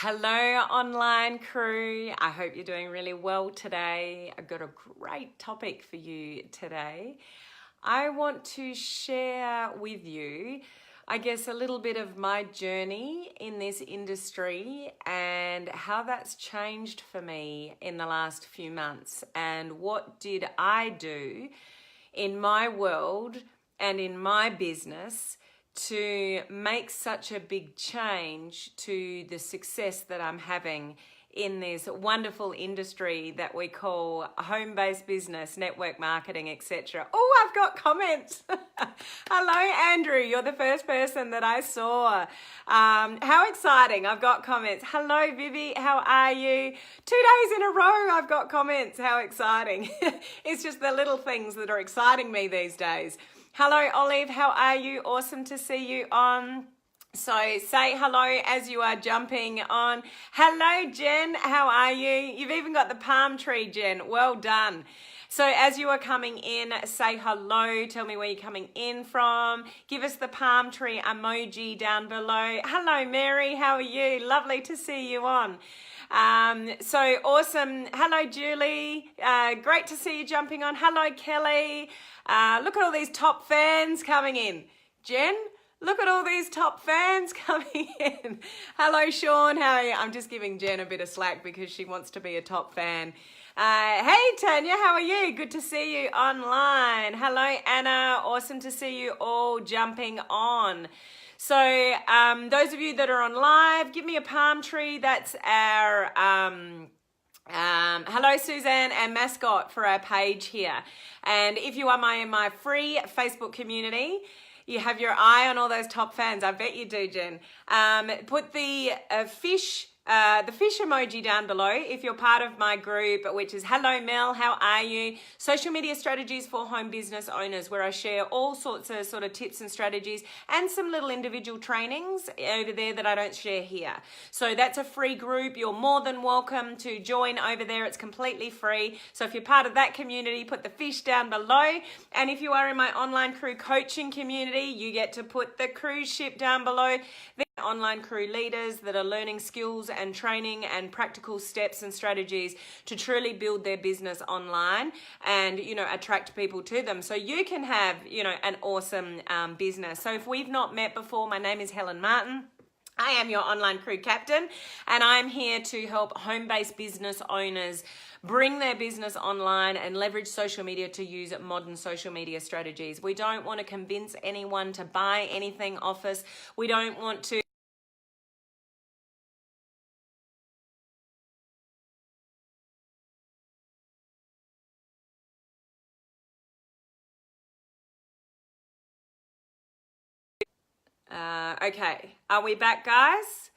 Hello, online crew. I hope you're doing really well today. I've got a great topic for you today. I want to share with you, I guess, a little bit of my journey in this industry and how that's changed for me in the last few months, and what did I do in my world and in my business to make such a big change to the success that I'm having in this wonderful industry that we call home-based business, network marketing, etc. Oh, I've got comments. Hello, Andrew. You're the first person that I saw. How exciting. I've got comments. Hello, Vivi. How are you? 2 days in a row, I've got comments. How exciting. It's just the little things that are exciting me these days. Hello, Olive. How are you? Awesome to see you on. So say hello as you are jumping on. Hello, Jen. How are you? You've even got the palm tree, Jen. Well done. So as you are coming in, say hello. Tell me where you're coming in from. Give us the palm tree emoji down below. Hello, Mary. How are you? Lovely to see you on. So awesome. Hello, Julie. Great to see you jumping on. Hello, Kelly. Look at all these top fans coming in. Jen, look at all these top fans coming in. Hello, Sean. How are you? I'm just giving Jen a bit of slack because she wants to be a top fan. Hey, Tanya, how are you? Good to see you online. Hello, Anna. Awesome to see you all jumping on. So those of you that are on live, give me a palm tree. That's our hello, Suzanne and mascot for our page here. And if you are my free Facebook community, you have your eye on all those top fans. I bet you do, Jen. Put the fish emoji down below if you're part of my group, which is Hello Mel, how are you? Social media strategies for home business owners, where I share all sorts of sort of tips and strategies and some little individual trainings over there that I don't share here. So that's a free group. You're more than welcome to join over there. It's completely free. So if you're part of that community, put the fish down below. And if you are in my online crew coaching community, you get to put the cruise ship down below. Online crew leaders that are learning skills and training and practical steps and strategies to truly build their business online and, attract people to them so you can have, an awesome business. So if we've not met before, my name is Helen Martin. I am your online crew captain, and I'm here to help home-based business owners bring their business online and leverage social media to use modern social media strategies. We don't want to convince anyone to buy anything off us. We don't want to okay, are we back, guys?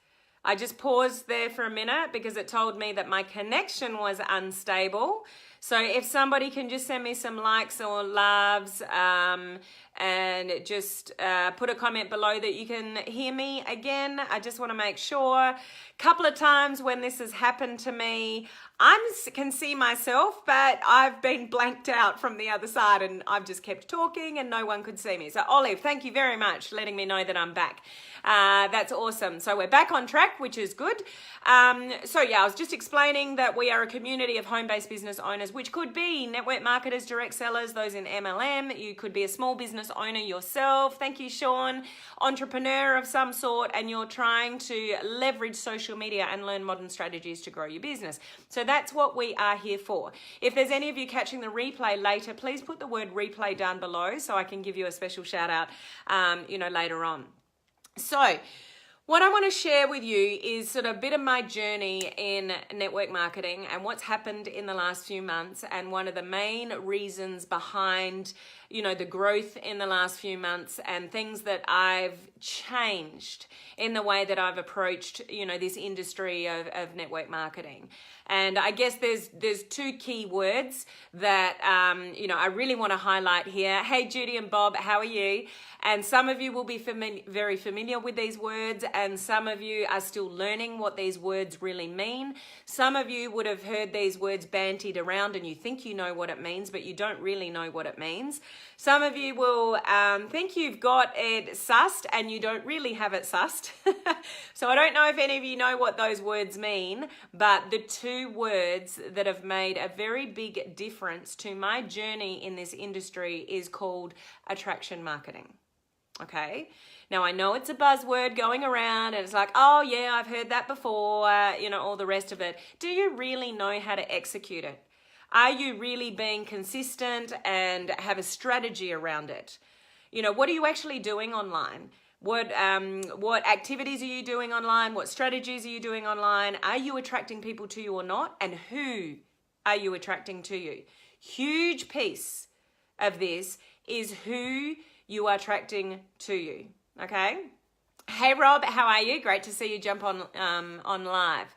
I just paused there for a minute because it told me that my connection was unstable. So if somebody can just send me some likes or loves and just put a comment below that you can hear me again. I just want to make sure. A couple of times when this has happened to me, I can see myself, but I've been blanked out from the other side and I've just kept talking and no one could see me. So Olive, thank you very much for letting me know that I'm back. That's awesome. So we're back on track, which is good. So yeah, I was just explaining that we are a community of home-based business owners, which could be network marketers, direct sellers, those in MLM. You could be a small business owner yourself. Thank you, Sean. Entrepreneur of some sort, and you're trying to leverage social media and learn modern strategies to grow your business. So that's what we are here for. If there's any of you catching the replay later, please put the word replay down below so I can give you a special shout out, later on. So what I want to share with you is sort of a bit of my journey in network marketing and what's happened in the last few months, and one of the main reasons behind, the growth in the last few months and things that I've changed in the way that I've approached, this industry of network marketing. And I guess there's two key words that, I really want to highlight here. Hey, Judy and Bob, how are you? And some of you will be very familiar with these words, and some of you are still learning what these words really mean. Some of you would have heard these words bantied around and you think you know what it means, but you don't really know what it means. Some of you will think you've got it sussed and you don't really have it sussed. So I don't know if any of you know what those words mean, but the two words that have made a very big difference to my journey in this industry is called attraction marketing. Okay, now I know it's a buzzword going around and it's like, oh yeah, I've heard that before, all the rest of it. Do you really know how to execute it? Are you really being consistent and have a strategy around it? What are you actually doing online? What activities are you doing online? What strategies are you doing online? Are you attracting people to you or not? And who are you attracting to you? Huge piece of this is who you are attracting to you. Okay. Hey Rob, how are you? Great to see you jump on live.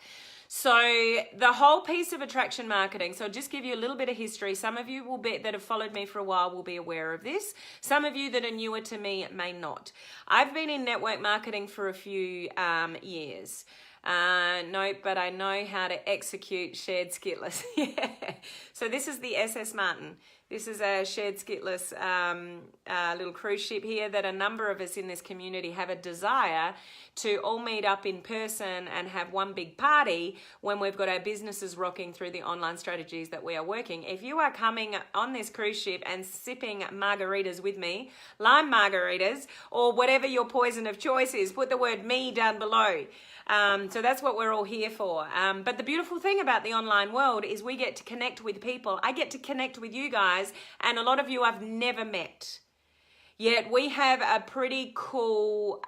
So the whole piece of attraction marketing, so I'll just give you a little bit of history. Some of you that have followed me for a while will be aware of this. Some of you that are newer to me may not. I've been in network marketing for a few years. No, but I know how to execute shared skitless. Yeah. So this is the SS Martin. This is a shared skitless little cruise ship here that a number of us in this community have a desire to all meet up in person and have one big party when we've got our businesses rocking through the online strategies that we are working. If you are coming on this cruise ship and sipping margaritas with me, lime margaritas, or whatever your poison of choice is, put the word me down below. So that's what we're all here for. But the beautiful thing about the online world is we get to connect with people. I get to connect with you guys, and a lot of you I've never met. Yet we have a pretty cool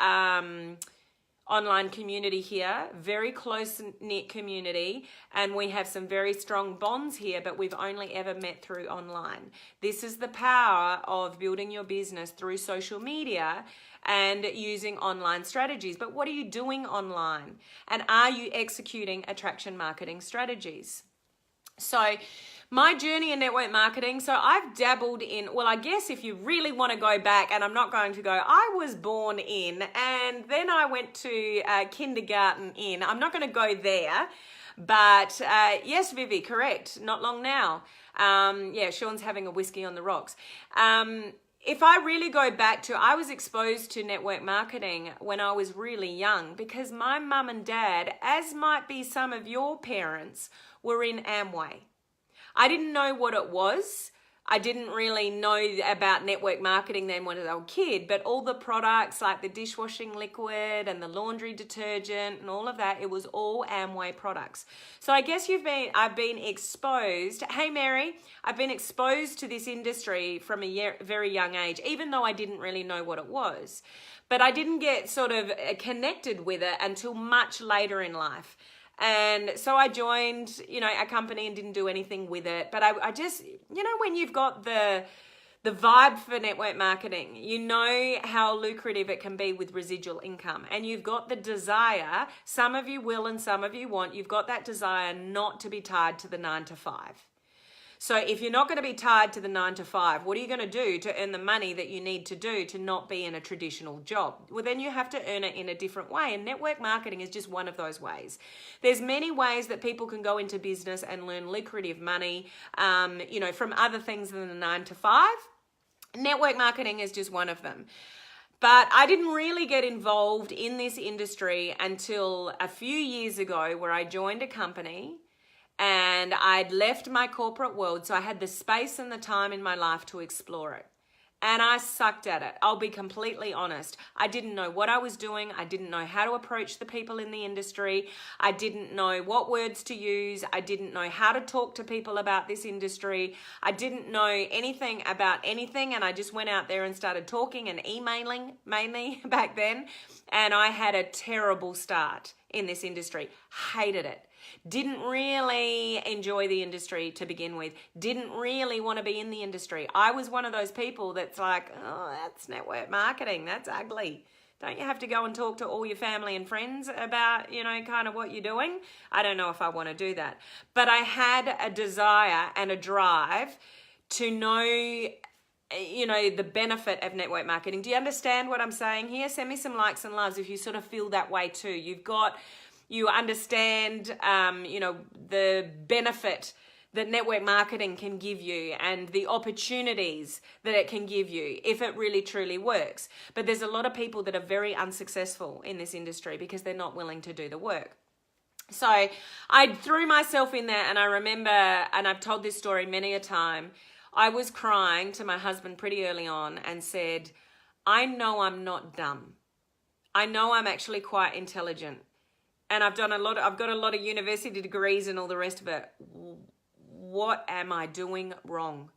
online community here, very close-knit community, and we have some very strong bonds here, but we've only ever met through online. This is the power of building your business through social media and using online strategies. But what are you doing online? And are you executing attraction marketing strategies? So my journey in network marketing, so I've dabbled in, well, I guess if you really want to go back, and I'm not going to go, I was born in, and then I went to kindergarten in. I'm not going to go there, but yes, Vivi, correct, not long now. Yeah, Sean's having a whiskey on the rocks. If I really go back to, I was exposed to network marketing when I was really young because my mum and dad, as might be some of your parents, were in Amway. I didn't know what it was. I didn't really know about network marketing then when I was a kid, but all the products like the dishwashing liquid and the laundry detergent and all of that, it was all Amway products. So I guess I've been exposed. Hey Mary, I've been exposed to this industry from a very young age, even though I didn't really know what it was. But I didn't get sort of connected with it until much later in life. And so I joined, a company and didn't do anything with it. But I just, when you've got the vibe for network marketing, you know how lucrative it can be with residual income. And you've got the desire, some of you will and some of you won't, you've got that desire not to be tied to the 9 to 5. So if you're not going to be tied to the 9 to 5, what are you going to do to earn the money that you need to do to not be in a traditional job? Well, then you have to earn it in a different way. And network marketing is just one of those ways. There's many ways that people can go into business and learn lucrative money, from other things than the 9 to 5. Network marketing is just one of them. But I didn't really get involved in this industry until a few years ago where I joined a company. And I'd left my corporate world, so I had the space and the time in my life to explore it. And I sucked at it. I'll be completely honest. I didn't know what I was doing. I didn't know how to approach the people in the industry. I didn't know what words to use. I didn't know how to talk to people about this industry. I didn't know anything about anything. And I just went out there and started talking and emailing mainly back then. And I had a terrible start in this industry. Hated it. Didn't really enjoy the industry to begin with. Didn't really want to be in the industry. I was one of those people that's like, oh, that's network marketing. That's ugly. Don't you have to go and talk to all your family and friends about, kind of what you're doing? I don't know if I want to do that. But I had a desire and a drive to know the benefit of network marketing. Do you understand what I'm saying here? Send me some likes and loves if you sort of feel that way too. You understand, the benefit that network marketing can give you and the opportunities that it can give you if it really truly works. But there's a lot of people that are very unsuccessful in this industry because they're not willing to do the work. So I threw myself in there, and I remember, and I've told this story many a time, I was crying to my husband pretty early on and said, I know I'm not dumb. I know I'm actually quite intelligent. And I've got a lot of university degrees and all the rest of it. What am I doing wrong?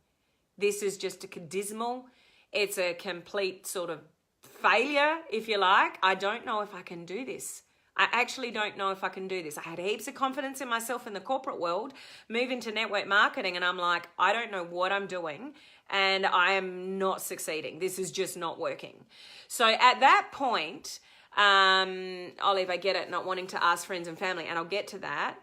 This is just a dismal. It's a complete sort of failure, if you like. I don't know if I can do this. I actually don't know if I can do this. I had heaps of confidence in myself in the corporate world, move into network marketing, and I'm like, I don't know what I'm doing, and I am not succeeding. This is just not working. So at that point, Olive, I get it, not wanting to ask friends and family, and I'll get to that.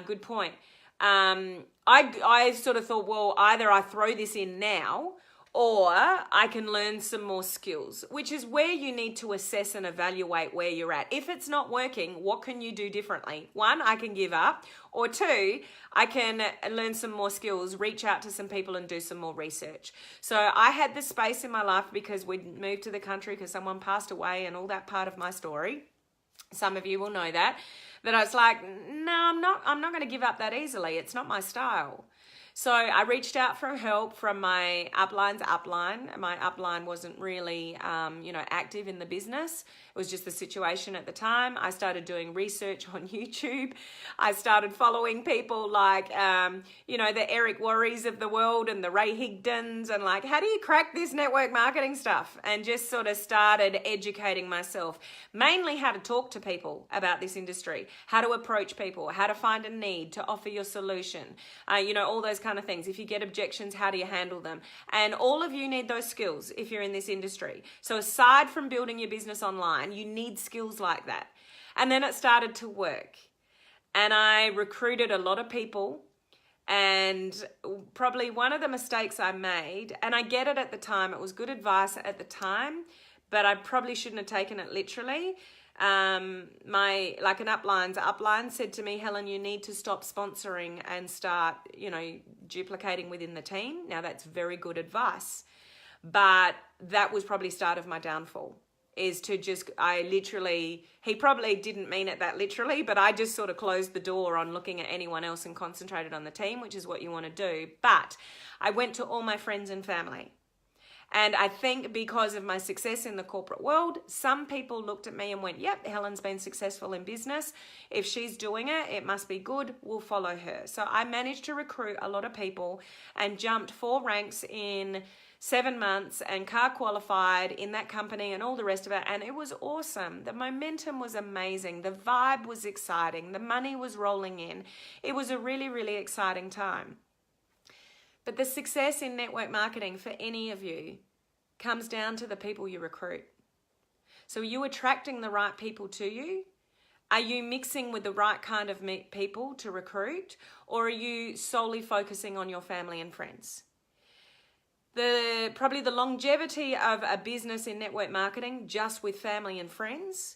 Good point. I sort of thought, well, either I throw this in now or I can learn some more skills, which is where you need to assess and evaluate where you're at. If it's not working, what can you do differently? One, I can give up, or two, I can learn some more skills, reach out to some people and do some more research. So I had this space in my life because we'd moved to the country because someone passed away and all that part of my story. Some of you will know that I was like, no, I'm not going to give up that easily. It's not my style. So I reached out for help from my upline's upline. My upline wasn't really, active in the business. It was just the situation at the time. I started doing research on YouTube. I started following people like, the Eric Worreys of the world and the Ray Higdons and like, how do you crack this network marketing stuff? And just sort of started educating myself, mainly how to talk to people about this industry, how to approach people, how to find a need, to offer your solution, all those kind of things. If you get objections, how do you handle them? And all of you need those skills if you're in this industry. So aside from building your business online, you need skills like that. And then it started to work. And I recruited a lot of people. And probably one of the mistakes I made, and I get it at the time, it was good advice at the time, but I probably shouldn't have taken it literally. An upline said to me, Helen, you need to stop sponsoring and start, duplicating within the team. Now that's very good advice, but that was probably start of my downfall, is to just, he probably didn't mean it that literally, but I just sort of closed the door on looking at anyone else and concentrated on the team, which is what you want to do. But I went to all my friends and family. And I think because of my success in the corporate world, some people looked at me and went, yep, Helen's been successful in business. If she's doing it, it must be good. We'll follow her. So I managed to recruit a lot of people and jumped 4 ranks in 7 months and car qualified in that company and all the rest of it. And it was awesome. The momentum was amazing. The vibe was exciting. The money was rolling in. It was a really, really exciting time. But the success in network marketing for any of you comes down to the people you recruit. So are you attracting the right people to you? Are you mixing with the right kind of people to recruit? Or are you solely focusing on your family and friends? Probably the longevity of a business in network marketing just with family and friends,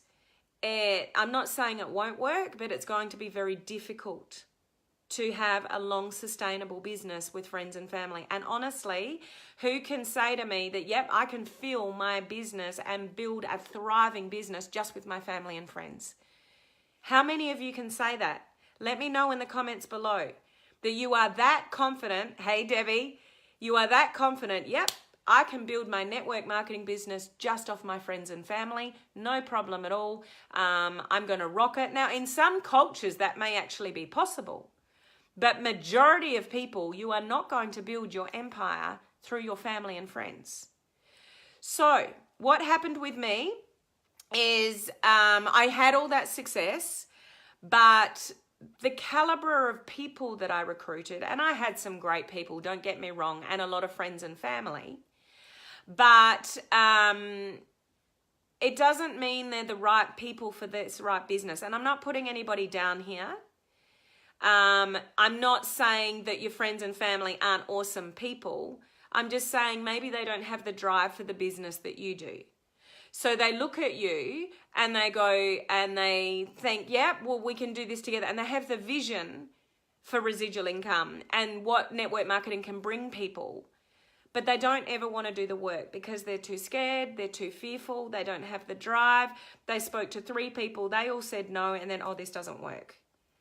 I'm not saying it won't work, but it's going to be very difficult to have a long sustainable business with friends and family. And honestly, who can say to me that, yep, I can fill my business and build a thriving business just with my family and friends? How many of you can say that? Let me know in the comments below that you are that confident. Hey, Debbie, you are that confident. Yep, I can build my network marketing business just off my friends and family. No problem at all. I'm going to rock it. Now, in some cultures, that may actually be possible. But majority of people, you are not going to build your empire through your family and friends. So what happened with me is I had all that success, but the caliber of people that I recruited, and I had some great people, don't get me wrong, and a lot of friends and family, but it doesn't mean they're the right people for this right business. And I'm not putting anybody down here. I'm not saying that your friends and family aren't awesome people. I'm just saying maybe they don't have the drive for the business that you do. So they look at you and they go and they think, yeah, well, we can do this together. And they have the vision for residual income and what network marketing can bring people. But they don't ever want to do the work because they're too scared, they're too fearful, they don't have the drive. They spoke to 3 people, they all said no, and then, oh, this doesn't work.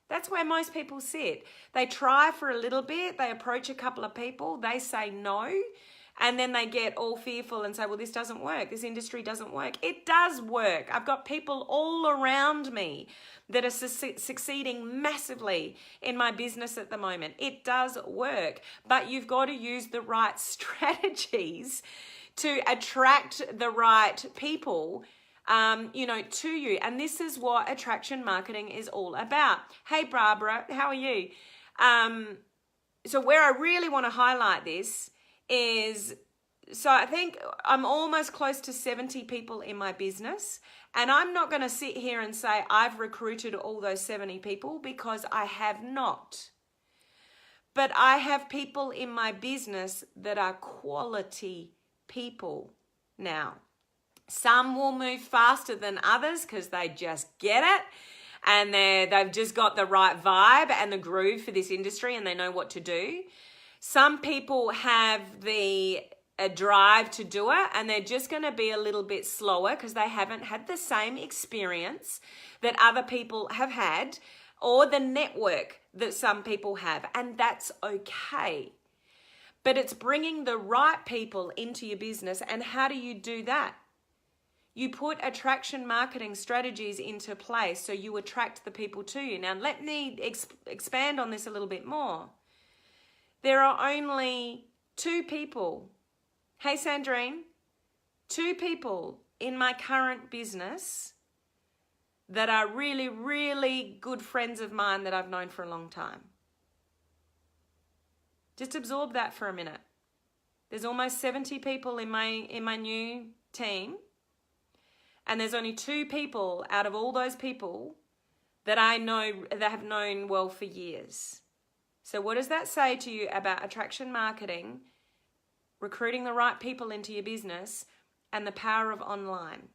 That's where most people sit. They try for a little bit, they approach a couple of people, they say no, and then they get all fearful and say, well, this doesn't work. This industry doesn't work. It does work. I've got people all around me that are succeeding massively in my business at the moment. It does work, but you've got to use the right strategies to attract the right people to you. And this is what attraction marketing is all about. Hey, Barbara, how are you? So where I really want to highlight this is, so I think I'm almost close to 70 people in my business, and I'm not going to sit here and say I've recruited all those 70 people, because I have not. But I have people in my business that are quality people now. Some will move faster than others because they just get it, and they've just got the right vibe and the groove for this industry, and they know what to do. Some people have a drive to do it, and they're just going to be a little bit slower because they haven't had the same experience that other people have had, or the network that some people have, and that's okay. But it's bringing the right people into your business. And how do you do that? You put attraction marketing strategies into place so you attract the people to you. Now, let me expand on this a little bit more. There are only 2 people. Hey, Sandrine, 2 people in my current business that are really, really good friends of mine that I've known for a long time. Just absorb that for a minute. There's almost 70 people in my new team, and there's only 2 people out of all those people that I know that have known well for years. So what does that say to you about attraction marketing, recruiting the right people into your business, and the power of online?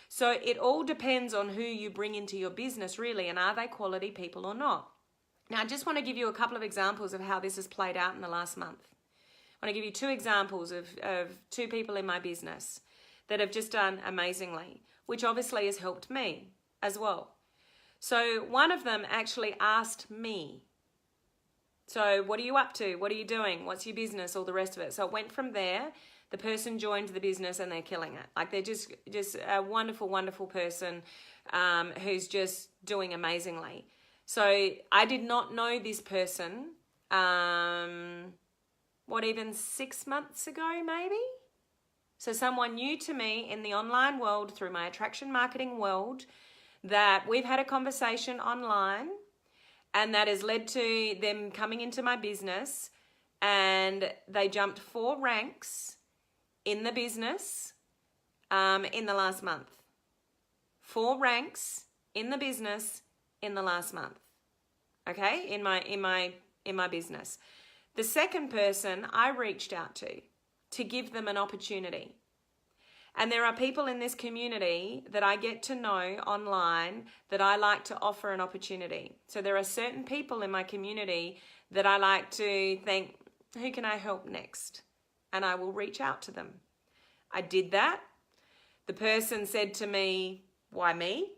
So it all depends on who you bring into your business, really, and are they quality people or not? Now, I just want to give you a couple of examples of how this has played out in the last month. I want to give you 2 examples of 2 people in my business that have just done amazingly, which obviously has helped me as well. So one of them actually asked me, so what are you up to? What are you doing? What's your business? All the rest of it. So it went from there. The person joined the business and they're killing it. Like, they're just a wonderful, wonderful person who's just doing amazingly. So I did not know this person, even 6 months ago, maybe? So someone new to me in the online world, through my attraction marketing world, that we've had a conversation online, and that has led to them coming into my business, and they jumped 4 ranks in the business in the last month. 4 ranks in the business in the last month. Okay, in my business. The second person I reached out to give them an opportunity. And there are people in this community that I get to know online that I like to offer an opportunity. So there are certain people in my community that I like to think, who can I help next? And I will reach out to them. I did that. The person said to me, why me?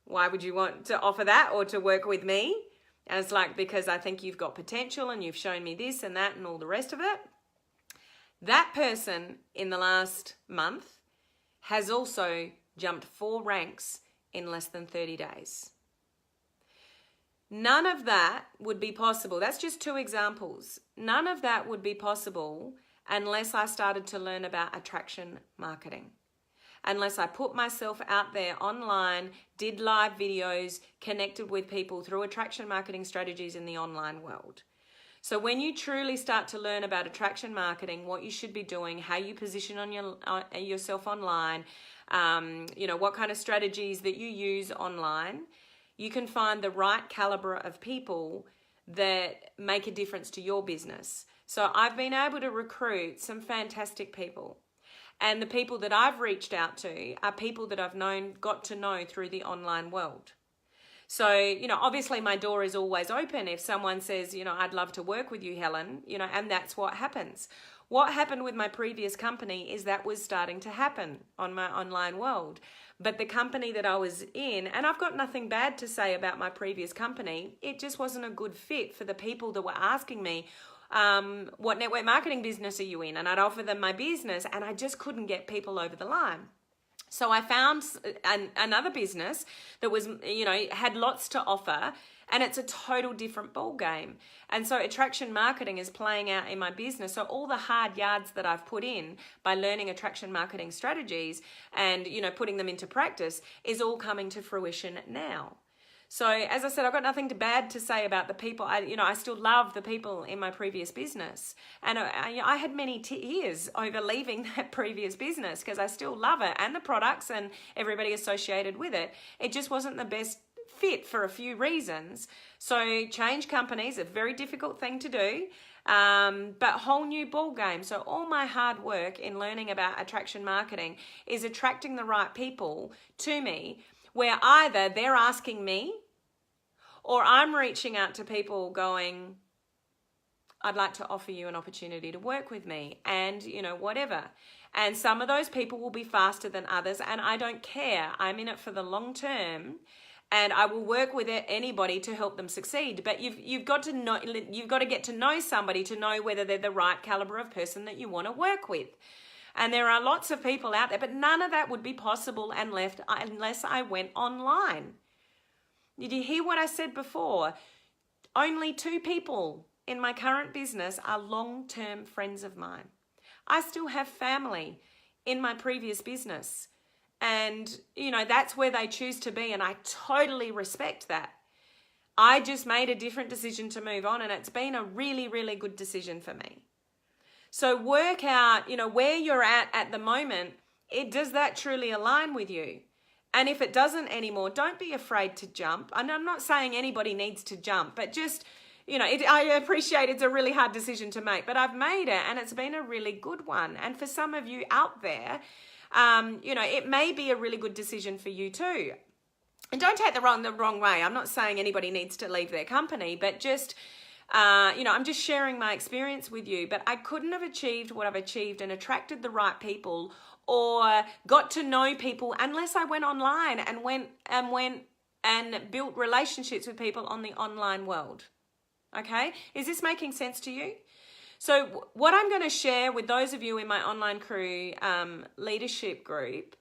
Why would you want to offer that or to work with me? And it's like, because I think you've got potential and you've shown me this and that and all the rest of it. That person in the last month has also jumped 4 ranks in less than 30 days. None of that would be possible. That's just 2 examples. None of that would be possible unless I started to learn about attraction marketing. Unless I put myself out there online, did live videos, connected with people through attraction marketing strategies in the online world. So when you truly start to learn about attraction marketing, what you should be doing, how you position on yourself online, what kind of strategies that you use online, you can find the right caliber of people that make a difference to your business. So I've been able to recruit some fantastic people. And the people that I've reached out to are people that I've got to know through the online world. So, obviously my door is always open if someone says, I'd love to work with you, Helen, and that's what happens. What happened with my previous company is that was starting to happen on my online world. But the company that I was in, and I've got nothing bad to say about my previous company, it just wasn't a good fit for the people that were asking me, what network marketing business are you in? And I'd offer them my business, and I just couldn't get people over the line. So I found another business that was, had lots to offer, and it's a total different ball game. And so attraction marketing is playing out in my business. So all the hard yards that I've put in by learning attraction marketing strategies and, putting them into practice is all coming to fruition now. So as I said, I've got nothing bad to say about the people. I still love the people in my previous business. And I had many tears over leaving that previous business because I still love it and the products and everybody associated with it. It just wasn't the best fit for a few reasons. So change companies, a very difficult thing to do, but whole new ball game. So all my hard work in learning about attraction marketing is attracting the right people to me, where either they're asking me or I'm reaching out to people going, I'd like to offer you an opportunity to work with me and, whatever. And some of those people will be faster than others, and I don't care. I'm in it for the long term, and I will work with anybody to help them succeed. But you've got to get to know somebody to know whether they're the right caliber of person that you want to work with. And there are lots of people out there, but none of that would be possible unless I went online. Did you hear what I said before? Only 2 people in my current business are long-term friends of mine. I still have family in my previous business. And, that's where they choose to be. And I totally respect that. I just made a different decision to move on. And it's been a really, really good decision for me. So work out, where you're at the moment. Does that truly align with you? And if it doesn't anymore, don't be afraid to jump. And I'm not saying anybody needs to jump, but just, I appreciate it's a really hard decision to make, but I've made it and it's been a really good one. And for some of you out there, it may be a really good decision for you too. And don't take the wrong way. I'm not saying anybody needs to leave their company, but just, I'm just sharing my experience with you. But I couldn't have achieved what I've achieved and attracted the right people or got to know people unless I went online and went and built relationships with people on the online world. Okay? Is this making sense to you? So what I'm going to share with those of you in my online crew leadership group,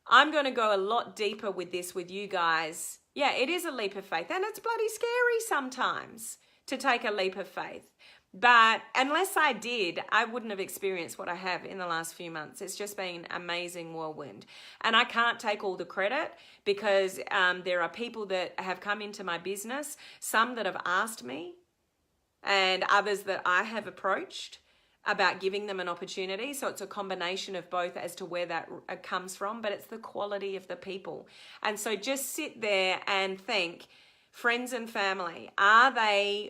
I'm going to go a lot deeper with this with you guys. Yeah, it is a leap of faith, and it's bloody scary sometimes to take a leap of faith. But unless I did, I wouldn't have experienced what I have in the last few months. It's just been an amazing whirlwind. And I can't take all the credit because there are people that have come into my business, some that have asked me, and others that I have approached about giving them an opportunity. So it's a combination of both as to where that comes from, but it's the quality of the people. And so just sit there and think, friends and family,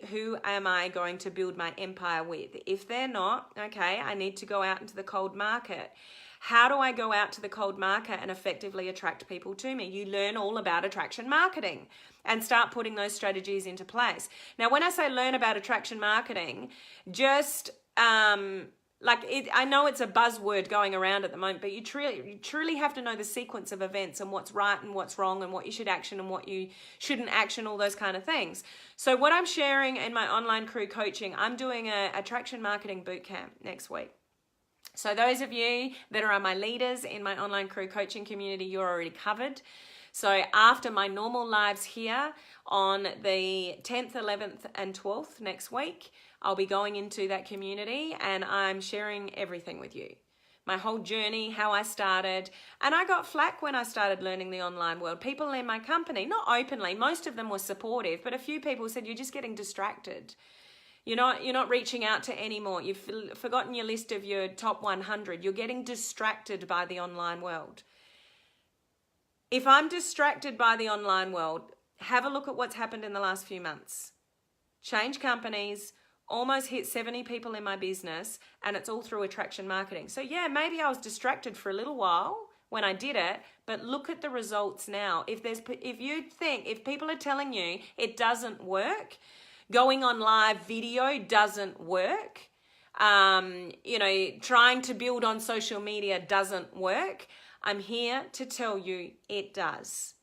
who am I going to build my empire with? If they're not, okay, I need to go out into the cold market. How do I go out to the cold market and effectively attract people to me? You learn all about attraction marketing and start putting those strategies into place. Now, when I say learn about attraction marketing, just I know it's a buzzword going around at the moment, but you truly have to know the sequence of events and what's right and what's wrong and what you should action and what you shouldn't action, all those kind of things. So what I'm sharing in my online crew coaching, I'm doing a attraction marketing bootcamp next week. So those of you that are my leaders in my online crew coaching community, you're already covered. So after my normal lives here on the 10th, 11th and 12th next week, I'll be going into that community and I'm sharing everything with you. My whole journey, how I started. And I got flack when I started learning the online world. People in my company, not openly, most of them were supportive, but a few people said, you're just getting distracted. You're not reaching out to anymore. You've forgotten your list of your top 100. You're getting distracted by the online world. If I'm distracted by the online world, have a look at what's happened in the last few months. Change companies, almost hit 70 people in my business, and it's all through attraction marketing. So yeah, maybe I was distracted for a little while when I did it, but look at the results now. If people are telling you it doesn't work, going on live video doesn't work, trying to build on social media doesn't work, I'm here to tell you it does.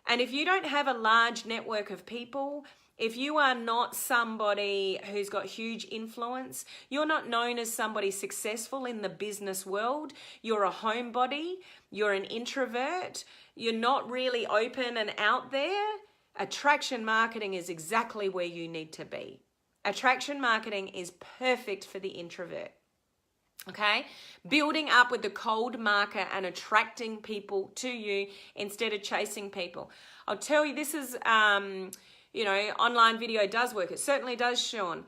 And if you don't have a large network of people, if you are not somebody who's got huge influence, you're not known as somebody successful in the business world, you're a homebody, you're an introvert, you're not really open and out there, attraction marketing is exactly where you need to be. Attraction marketing is perfect for the introvert. Okay, building up with the cold market and attracting people to you instead of chasing people. I'll tell you, this is, online video does work. It certainly does, Sean.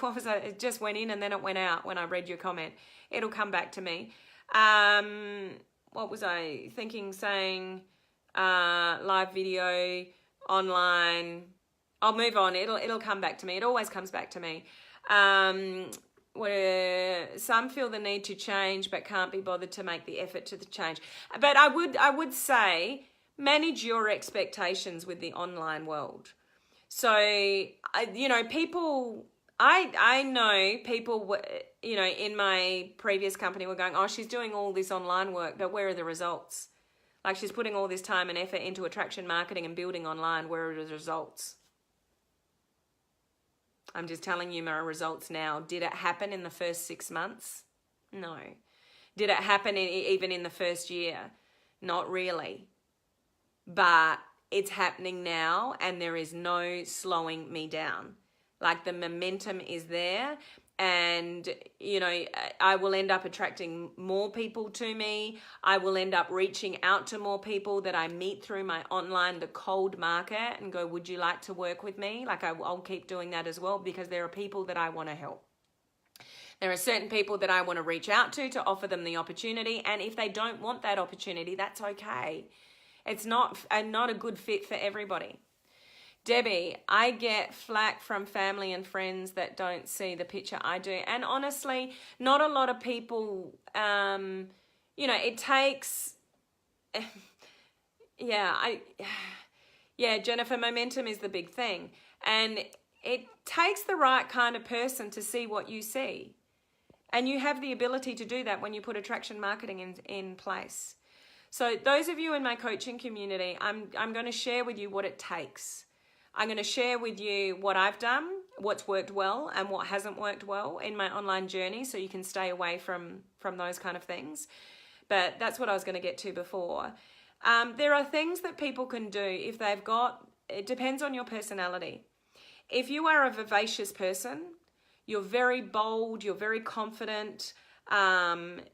What was that? It just went in and then it went out when I read your comment. It'll come back to me. What was I thinking, saying? Live video, online. I'll move on. It'll come back to me. It always comes back to me. Where some feel the need to change but can't be bothered to make the effort to the change. But I would say manage your expectations with the online world. So, people, I know people, in my previous company were going, oh, she's doing all this online work, but where are the results? Like, she's putting all this time and effort into attraction marketing and building online. Where are the results? I'm just telling you my results now. Did it happen in the first 6 months? No. Did it happen even in the first year? Not really. But it's happening now and there is no slowing me down. Like, the momentum is there and, I will end up attracting more people to me. I will end up reaching out to more people that I meet through my online, the cold market, and go, would you like to work with me? Like, I'll keep doing that as well, because there are people that I want to help. There are certain people that I want to reach out to offer them the opportunity. And if they don't want that opportunity, that's okay. It's not a good fit for everybody. Debbie, I get flack from family and friends that don't see the picture I do. And honestly, not a lot of people, it takes, Jennifer, momentum is the big thing. And it takes the right kind of person to see what you see. And you have the ability to do that when you put attraction marketing in place. So those of you in my coaching community, I'm going to share with you what it takes. I'm going to share with you what I've done, what's worked well and what hasn't worked well in my online journey, so you can stay away from those kind of things. But that's what I was going to get to before. There are things that people can do if they've got, it depends on your personality. If you are a vivacious person, you're very bold, you're very confident,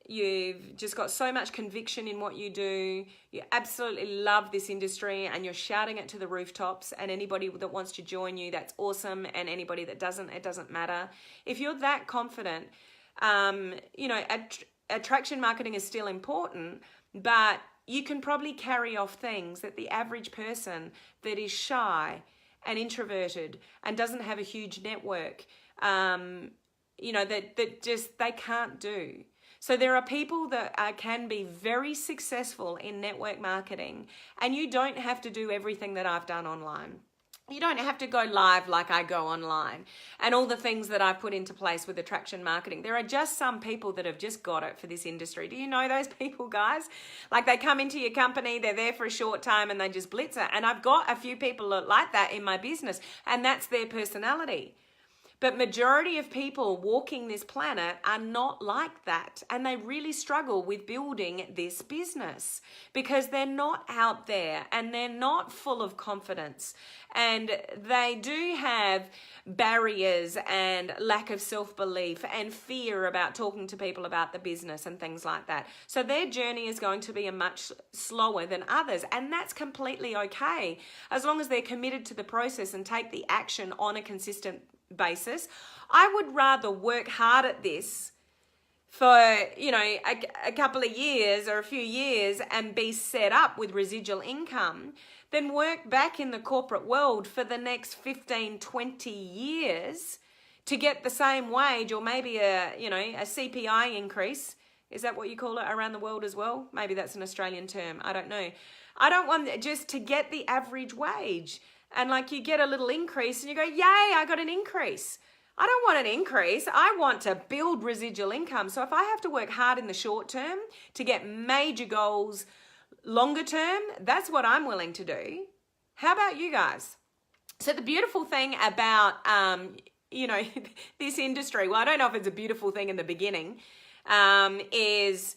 you've just got so much conviction in what you do, you absolutely love this industry and you're shouting it to the rooftops, and anybody that wants to join you, that's awesome, and anybody that doesn't, it doesn't matter. If you're that confident, attraction marketing is still important, but you can probably carry off things that the average person that is shy and introverted and doesn't have a huge network, that just they can't do. So there are people that can be very successful in network marketing, and you don't have to do everything that I've done online. You don't have to go live like I go online and all the things that I've put into place with attraction marketing. There are just some people that have just got it for this industry. Do you know those people, guys? Like, they come into your company, they're there for a short time and they just blitz it. And I've got a few people like that in my business, and that's their personality. But majority of people walking this planet are not like that, and they really struggle with building this business because they're not out there and they're not full of confidence, and they do have barriers and lack of self-belief and fear about talking to people about the business and things like that. So their journey is going to be a much slower than others, and that's completely okay as long as they're committed to the process and take the action on a consistent basis. I would rather work hard at this for, a couple of years or a few years and be set up with residual income than work back in the corporate world for the next 15, 20 years to get the same wage or maybe a CPI increase. Is that what you call it around the world as well? Maybe that's an Australian term. I don't know. I don't want just to get the average wage. And like you get a little increase and you go, yay, I got an increase. I don't want an increase. I want to build residual income. So if I have to work hard in the short term to get major goals longer term, that's what I'm willing to do. How about you guys? So the beautiful thing about, this industry, well, I don't know if it's a beautiful thing in the beginning, is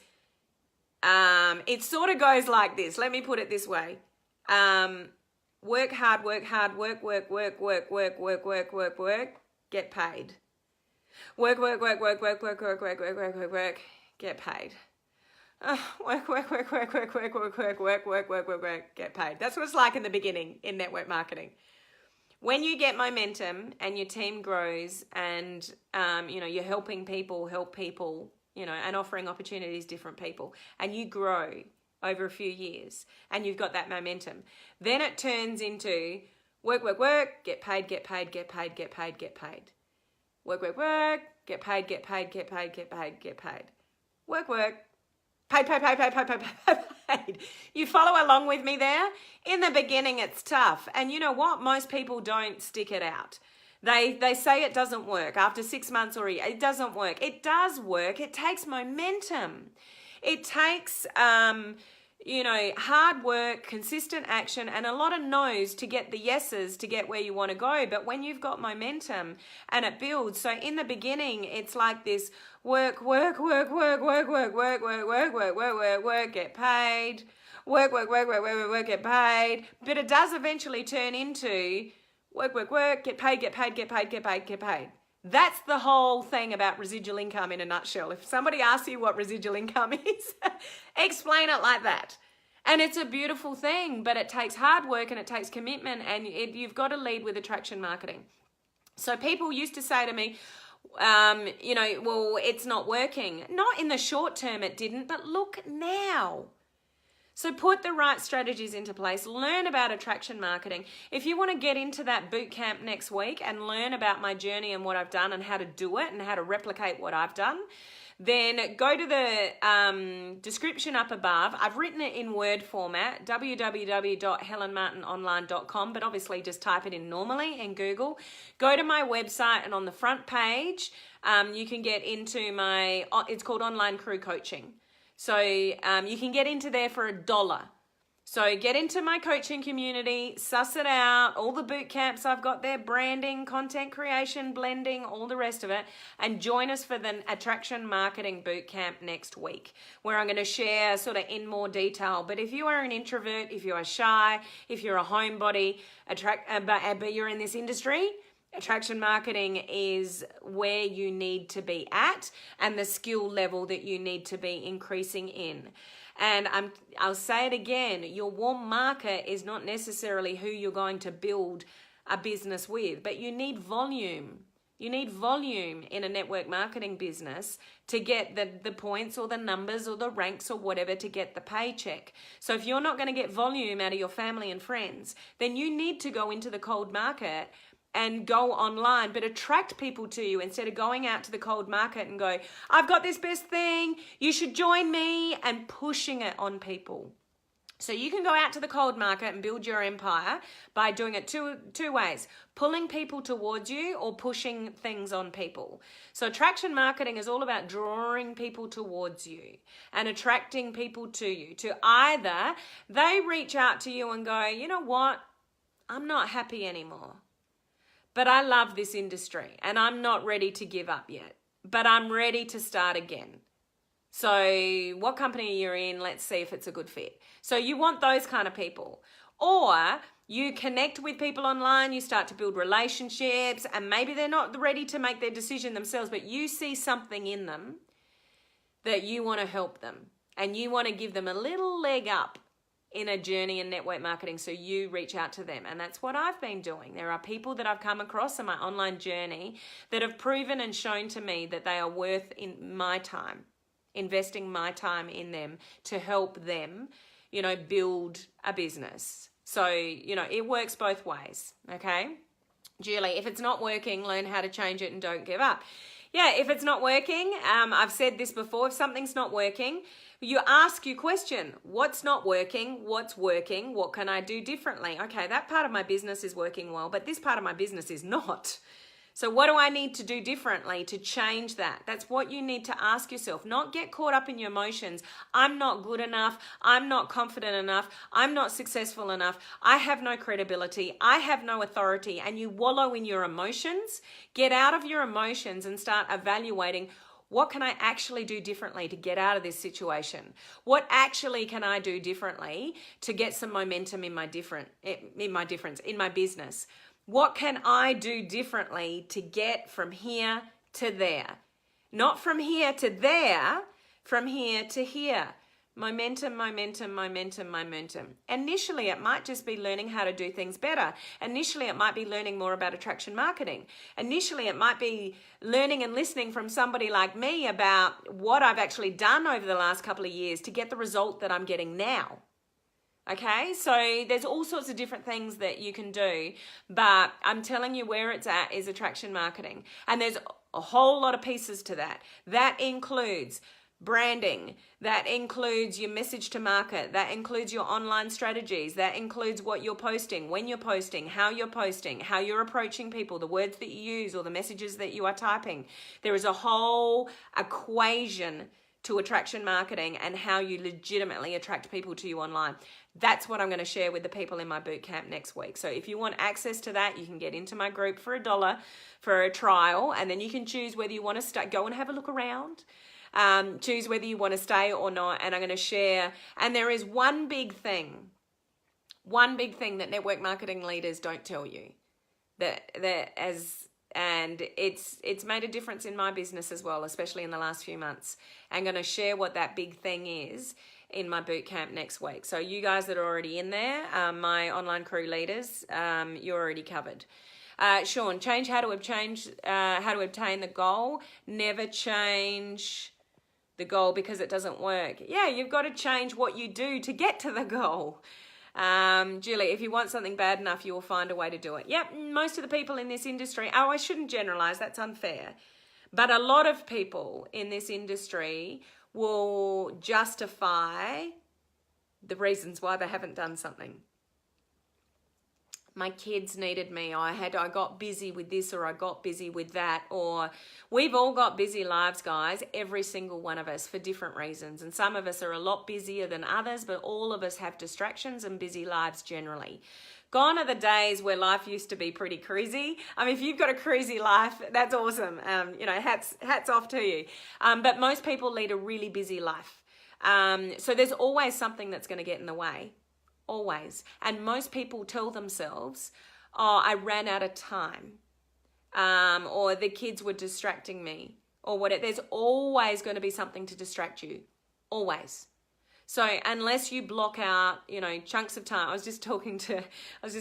it sort of goes like this. Let me put it this way. Work hard, work, get paid. Work, get paid. Work, get paid. That's what it's like in the beginning in network marketing. When you get momentum and your team grows and, you're helping people help people, and offering opportunities to different people, and you grow over a few years and you've got that momentum, then it turns into work, get paid. Work, get paid, get paid. Work, paid. You follow along with me there? In the beginning, it's tough. And you know what? Most people don't stick it out. They say it doesn't work after 6 months or a year. It doesn't work. It does work. It takes momentum. It takes, hard work, consistent action, and a lot of no's to get the yeses to get where you want to go. But when you've got momentum and it builds, so in the beginning, it's like this work, get paid, work, get paid. But it does eventually turn into work, get paid. That's the whole thing about residual income in a nutshell. If somebody asks you what residual income is, explain it like that. And it's a beautiful thing, but it takes hard work and it takes commitment, and you've got to lead with attraction marketing. So people used to say to me, well, it's not working. Not in the short term it didn't, but look now. So put the right strategies into place, learn about attraction marketing. If you want to get into that boot camp next week and learn about my journey and what I've done and how to do it and how to replicate what I've done, then go to the description up above. I've written it in Word format, www.helenmartinonline.com, but obviously just type it in normally in Google. Go to my website, and on the front page, you can get into it's called Online Crew Coaching. So you can get into there for $1. So get into my coaching community, suss it out, all the boot camps I've got there, branding, content creation, blending, all the rest of it, and join us for the Attraction Marketing Boot Camp next week, where I'm going to share sort of in more detail. But if you are an introvert, if you are shy, if you're a homebody, but you're in this industry, attraction marketing is where you need to be at and the skill level that you need to be increasing in. And I'll say it again, your warm market is not necessarily who you're going to build a business with, but you need volume. You need volume in a network marketing business to get the points or the numbers or the ranks or whatever to get the paycheck. So if you're not going to get volume out of your family and friends, then you need to go into the cold market and go online, but attract people to you instead of going out to the cold market and go, I've got this best thing, you should join me, and pushing it on people. So you can go out to the cold market and build your empire by doing it two ways, pulling people towards you or pushing things on people. So attraction marketing is all about drawing people towards you and attracting people to you, to either they reach out to you and go, you know what, I'm not happy anymore. But I love this industry and I'm not ready to give up yet, but I'm ready to start again. So what company you're in, let's see if it's a good fit. So you want those kind of people. Or you connect with people online, you start to build relationships, and maybe they're not ready to make their decision themselves, but you see something in them that you want to help them and you want to give them a little leg up in a journey in network marketing, so you reach out to them. And that's what I've been doing. There are people that I've come across in my online journey that have proven and shown to me that they are worth in my time, investing my time in them to help them, build a business. So, it works both ways, okay? Julie, if it's not working, learn how to change it and don't give up. yeah, if it's not working, I've said this before, if something's not working, you ask your question, what's not working? What's working? What can I do differently? Okay, that part of my business is working well, but this part of my business is not. So what do I need to do differently to change that? That's what you need to ask yourself. Not get caught up in your emotions. I'm not good enough. I'm not confident enough. I'm not successful enough. I have no credibility. I have no authority. And you wallow in your emotions. Get out of your emotions and start evaluating, what can I actually do differently to get out of this situation? What actually can I do differently to get some momentum in my business? What can I do differently to get from here to there? Not from here to there, from here to here. Momentum, momentum, momentum, momentum. Initially, it might just be learning how to do things better. Initially, it might be learning more about attraction marketing. Initially, it might be learning and listening from somebody like me about what I've actually done over the last couple of years to get the result that I'm getting now. Okay, so there's all sorts of different things that you can do, but I'm telling you where it's at is attraction marketing. And there's a whole lot of pieces to that. That includes branding, that includes your message to market, that includes your online strategies, that includes what you're posting, when you're posting, how you're approaching people, the words that you use or the messages that you are typing. There is a whole equation to attraction marketing and how you legitimately attract people to you online. That's what I'm going to share with the people in my bootcamp next week. So if you want access to that, you can get into my group for $1 for a trial, and then you can choose whether you want to go and have a look around. Choose whether you want to stay or not, and I'm going to share. And there is one big thing that network marketing leaders don't tell you, and it's made a difference in my business as well, especially in the last few months. I'm going to share what that big thing is in my bootcamp next week. So you guys that are already in there, my online crew leaders, you're already covered. Sean, change how to obtain the goal. Never change the goal because it doesn't work. Yeah, you've got to change what you do to get to the goal. Julie, if you want something bad enough, you will find a way to do it. Yep, most of the people in this industry, I shouldn't generalize, that's unfair. But a lot of people in this industry will justify the reasons why they haven't done something. My kids needed me, or I got busy with this, or I got busy with that, or we've all got busy lives, guys, every single one of us for different reasons. And some of us are a lot busier than others, but all of us have distractions and busy lives generally. Gone are the days where life used to be pretty crazy. I mean, if you've got a crazy life, that's awesome. Hats off to you. But most people lead a really busy life. So there's always something that's going to get in the way. Always. And most people tell themselves, oh, I ran out of time. Or the kids were distracting me. Or whatever. There's always going to be something to distract you. Always. So unless you block out, chunks of time. I was just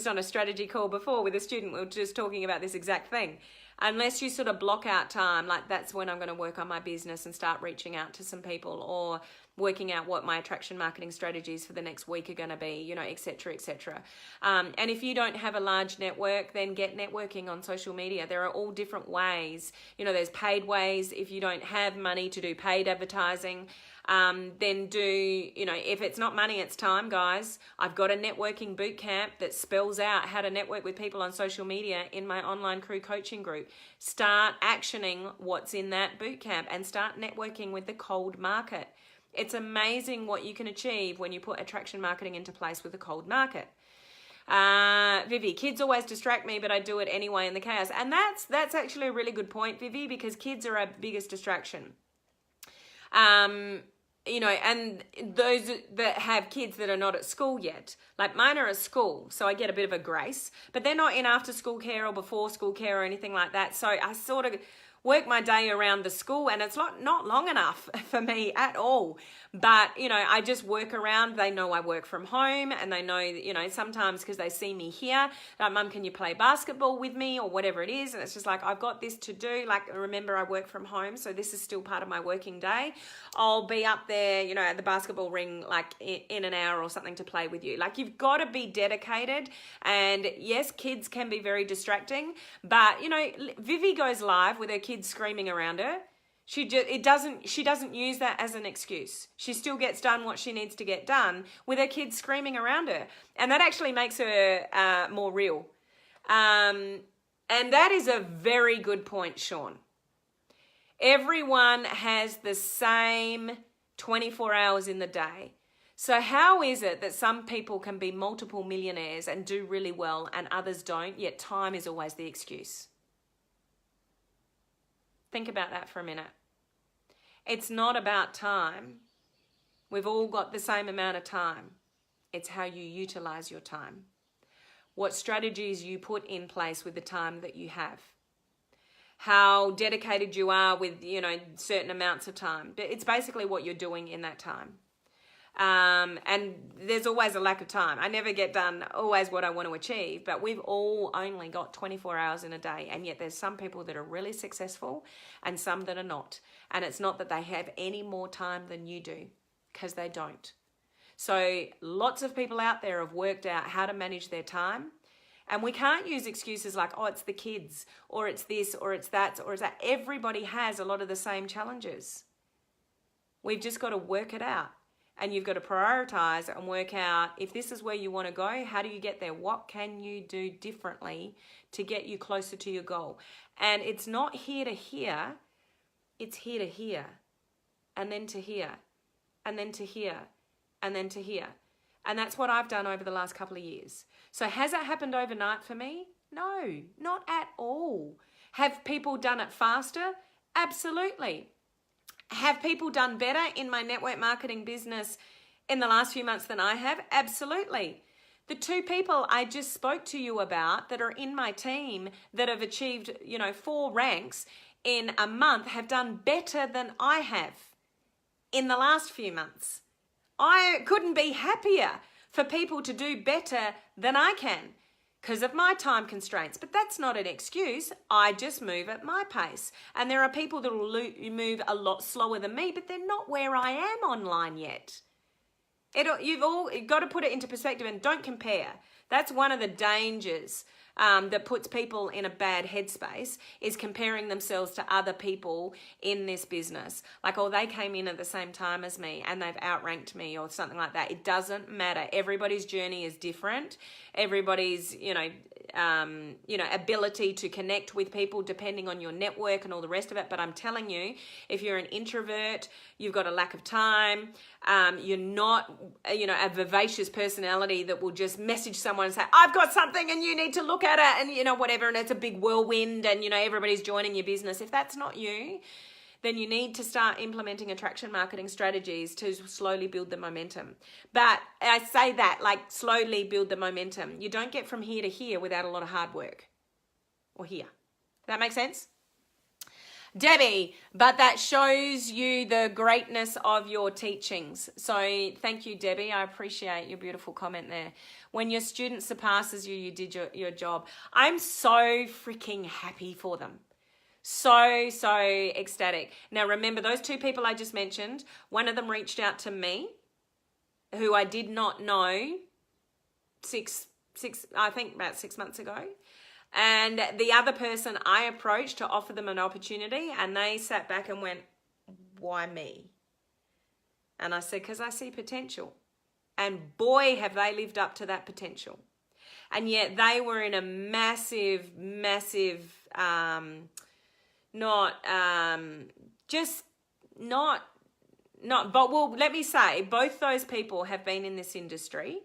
on a strategy call before with a student. We were just talking about this exact thing. Unless you sort of block out time, like that's when I'm going to work on my business and start reaching out to some people, or working out what my attraction marketing strategies for the next week are going to be, et cetera, et cetera. And if you don't have a large network, then get networking on social media. There are all different ways. There's paid ways. If you don't have money to do paid advertising, then do, if it's not money, it's time, guys. I've got a networking boot camp that spells out how to network with people on social media in my online crew coaching group. Start actioning what's in that boot camp and start networking with the cold market. It's amazing what you can achieve when you put attraction marketing into place with a cold market. Vivi, kids always distract me, but I do it anyway in the chaos. And that's actually a really good point, Vivi, because kids are our biggest distraction. And those that have kids that are not at school yet, like mine are at school, so I get a bit of a grace, but they're not in after school care or before school care or anything like that. So I sort of work my day around the school, and it's not long enough for me at all. But, I just work around. They know I work from home, and they know, sometimes because they see me here, like, Mum, can you play basketball with me or whatever it is? And it's just like, I've got this to do. Like, remember, I work from home, so this is still part of my working day. I'll be up there, at the basketball ring, like in an hour or something to play with you. Like, you've got to be dedicated. And yes, kids can be very distracting, but, Vivi goes live with her kids kids screaming around her, she doesn't use that as an excuse. She still gets done what she needs to get done with her kids screaming around her. And that actually makes her more real. And that is a very good point, Sean. Everyone has the same 24 hours in the day. So how is it that some people can be multiple millionaires and do really well and others don't, yet time is always the excuse? Think about that for a minute. It's not about time. We've all got the same amount of time. It's how you utilize your time. What strategies you put in place with the time that you have. How dedicated you are with, certain amounts of time. But it's basically what you're doing in that time. And there's always a lack of time. I never get done always what I want to achieve, but we've all only got 24 hours in a day. And yet there's some people that are really successful and some that are not. And it's not that they have any more time than you do, because they don't. So lots of people out there have worked out how to manage their time. And we can't use excuses like, oh, it's the kids, or it's this, or it's that, or it's that. Everybody has a lot of the same challenges. We've just got to work it out. And you've got to prioritize and work out, if this is where you want to go, how do you get there? What can you do differently to get you closer to your goal? And it's not here to here, it's here to here, and then to here, and then to here, and then to here. And that's what I've done over the last couple of years. So has it happened overnight for me? No, not at all. Have people done it faster? Absolutely. Have people done better in my network marketing business in the last few months than I have? Absolutely. The 2 people I just spoke to you about that are in my team that have achieved, 4 ranks in a month have done better than I have in the last few months. I couldn't be happier for people to do better than I can because of my time constraints. But that's not an excuse. I just move at my pace. And there are people that will move a lot slower than me, but they're not where I am online yet. You've all got to put it into perspective and don't compare. That's one of the dangers that puts people in a bad headspace, is comparing themselves to other people in this business. Like, oh, they came in at the same time as me and they've outranked me or something like that. It doesn't matter. Everybody's journey is different. Everybody's, ability to connect with people depending on your network and all the rest of it. But I'm telling you, if you're an introvert, you've got a lack of time, you're not, a vivacious personality that will just message someone and say, I've got something and you need to look at it, and, whatever, and it's a big whirlwind and, everybody's joining your business. If that's not you, then you need to start implementing attraction marketing strategies to slowly build the momentum. But I say that, like, slowly build the momentum. You don't get from here to here without a lot of hard work. Or here. That make sense? Debbie, but that shows you the greatness of your teachings. So thank you, Debbie. I appreciate your beautiful comment there. When your student surpasses you, you did your job. I'm so freaking happy for them. So ecstatic. Now, remember those 2 people I just mentioned, one of them reached out to me, who I did not know about 6 months ago. And the other person I approached to offer them an opportunity, and they sat back and went, why me? And I said, because I see potential. And boy, have they lived up to that potential. And yet they were in a massive, let me say, both those people have been in this industry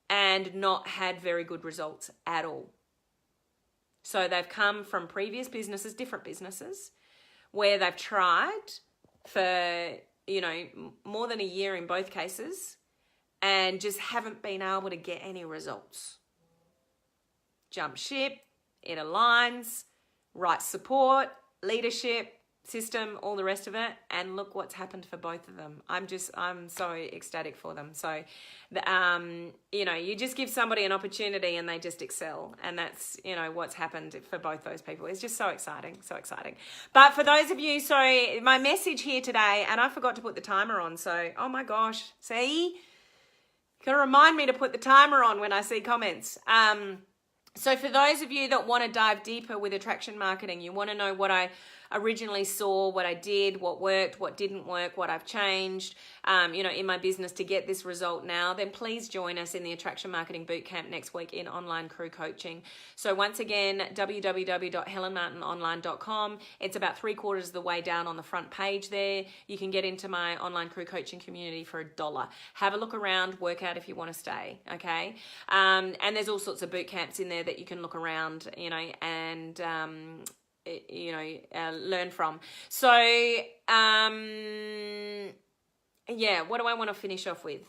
and not had very good results at all. So they've come from previous businesses, different businesses, where they've tried for, more than a year in both cases and just haven't been able to get any results. Jump ship, it aligns, right support, leadership, system, all the rest of it, and look what's happened for both of them. I'm so ecstatic for them. So, you just give somebody an opportunity and they just excel, and that's, what's happened for both those people. It's just so exciting, so exciting. But for those of you, so my message here today, and I forgot to put the timer on, so, oh my gosh, see? Gotta remind me to put the timer on when I see comments. So for those of you that want to dive deeper with attraction marketing, you want to know what I originally saw, what I did, what worked, what didn't work, what I've changed, in my business to get this result now, then please join us in the Attraction Marketing Bootcamp next week in Online Crew Coaching. So once again, www.helenmartinonline.com. It's about 3/4 of the way down on the front page there. You can get into my Online Crew Coaching community for $1. Have a look around, work out if you want to stay, okay? And there's all sorts of boot camps in there that you can look around, and learn from. So what do I want to finish off with?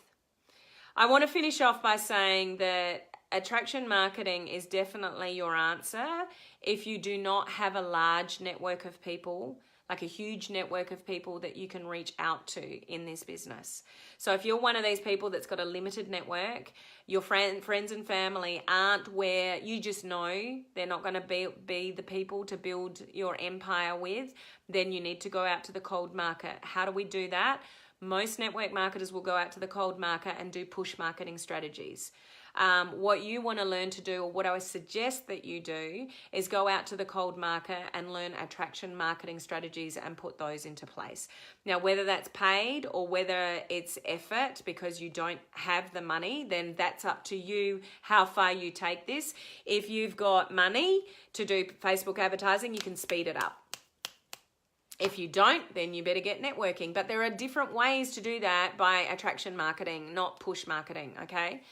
I want to finish off by saying that attraction marketing is definitely your answer if you do not have a large network of people, like a huge network of people that you can reach out to in this business. So if you're one of these people that's got a limited network, your friends and family aren't where you just know they're not going to be the people to build your empire with, then you need to go out to the cold market. How do we do that? Most network marketers will go out to the cold market and do push marketing strategies. What you want to learn to do, or what I would suggest that you do, is go out to the cold market and learn attraction marketing strategies and put those into place. Now, whether that's paid or whether it's effort because you don't have the money, then that's up to you how far you take this. If you've got money to do Facebook advertising, you can speed it up. If you don't, then you better get networking. But there are different ways to do that by attraction marketing, not push marketing, okay?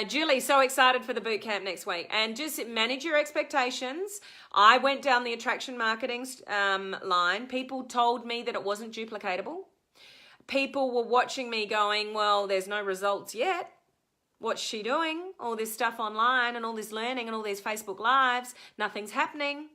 Julie, so excited for the bootcamp next week. And just manage your expectations. I went down the attraction marketing line. People told me that it wasn't duplicatable. People were watching me going, well, there's no results yet. What's she doing? All this stuff online and all this learning and all these Facebook Lives. Nothing's happening.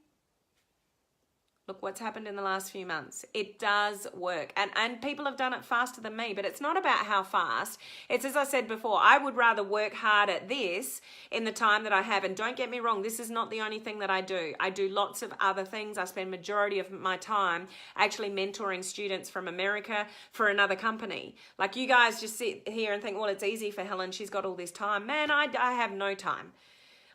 Look what's happened in the last few months. It does work. And people have done it faster than me, but it's not about how fast. It's, as I said before, I would rather work hard at this in the time that I have. And don't get me wrong, this is not the only thing that I do. I do lots of other things. I spend majority of my time actually mentoring students from America for another company. Like, you guys just sit here and think, well, it's easy for Helen. She's got all this time. Man, I have no time.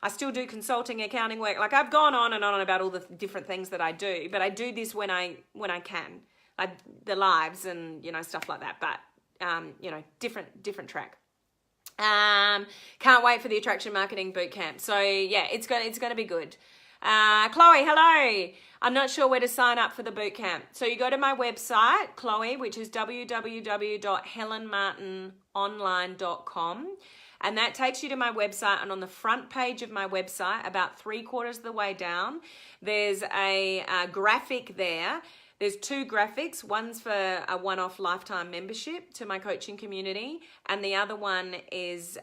I still do consulting, accounting work. Like, I've gone on and on about all the different things that I do, but I do this when I can, like the lives and, stuff like that. But, different track. Can't wait for the attraction marketing bootcamp. So yeah, it's going to be good. Chloe, hello. I'm not sure where to sign up for the bootcamp. So you go to my website, Chloe, which is www.helenmartinonline.com. And that takes you to my website, and on the front page of my website, about 3/4 of the way down, there's a graphic there. There's 2 graphics. One's for a one-off lifetime membership to my coaching community, and the other one is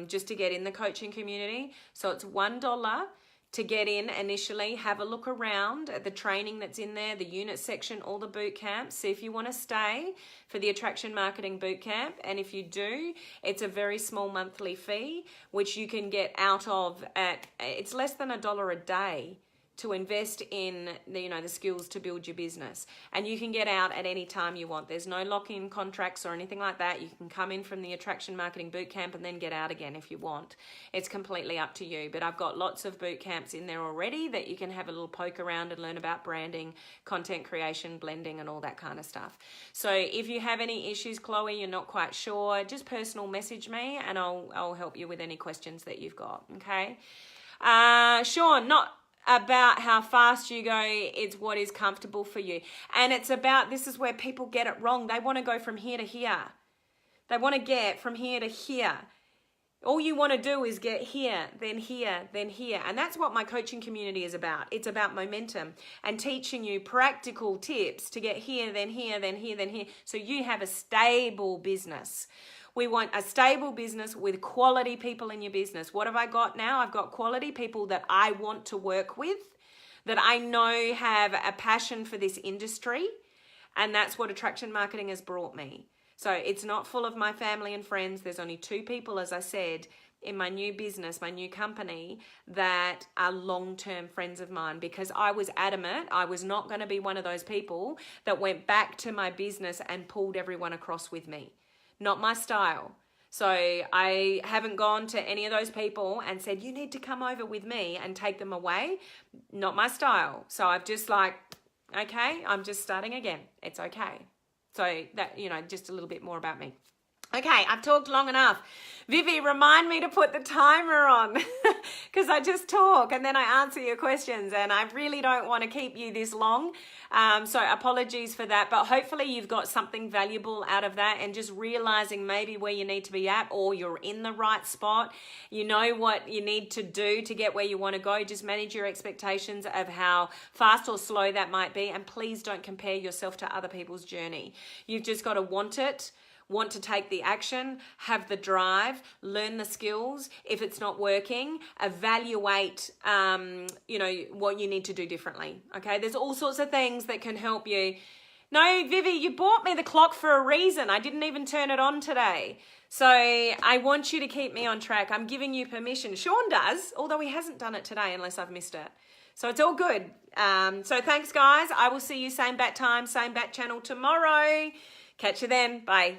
just to get in the coaching community. So it's $1 to get in initially. Have a look around at the training that's in there, the unit section, all the boot camps. See if you want to stay for the attraction marketing boot camp. And if you do, it's a very small monthly fee, which you can get out of it's less than $1 a day to invest in the skills to build your business. And you can get out at any time you want. There's no lock-in contracts or anything like that. You can come in from the Attraction Marketing Bootcamp and then get out again if you want. It's completely up to you. But I've got lots of boot camps in there already that you can have a little poke around and learn about branding, content creation, blending, and all that kind of stuff. So if you have any issues, Chloe, you're not quite sure, just personal message me and I'll help you with any questions that you've got, okay? Sean, not about how fast you go, it's what is comfortable for you. And it's about, this is where people get it wrong. They want to go from here to here. They want to get from here to here. All you want to do is get here, then here, then here. And that's what my coaching community is about. It's about momentum and teaching you practical tips to get here, then here, then here, then here. So you have a stable business. We want a stable business with quality people in your business. What have I got now? I've got quality people that I want to work with, that I know have a passion for this industry. And that's what attraction marketing has brought me. So it's not full of my family and friends. There's only 2 people, as I said, in my new business, my new company, that are long-term friends of mine, because I was adamant I was not going to be one of those people that went back to my business and pulled everyone across with me. Not my style. So I haven't gone to any of those people and said, you need to come over with me and take them away. Not my style. So I've just like, okay, I'm just starting again. It's okay. So that, just a little bit more about me. Okay, I've talked long enough. Vivi, remind me to put the timer on because I just talk and then I answer your questions and I really don't want to keep you this long. So apologies for that, but hopefully you've got something valuable out of that and just realizing maybe where you need to be at or you're in the right spot. You know what you need to do to get where you want to go. Just manage your expectations of how fast or slow that might be. And please don't compare yourself to other people's journey. You've just got to want it. Want to take the action, have the drive, learn the skills. If it's not working, evaluate, what you need to do differently. Okay, there's all sorts of things that can help you. No, Vivi, you bought me the clock for a reason. I didn't even turn it on today. So I want you to keep me on track. I'm giving you permission. Sean does, although he hasn't done it today unless I've missed it. So it's all good. So thanks, guys. I will see you same bat time, same bat channel tomorrow. Catch you then. Bye.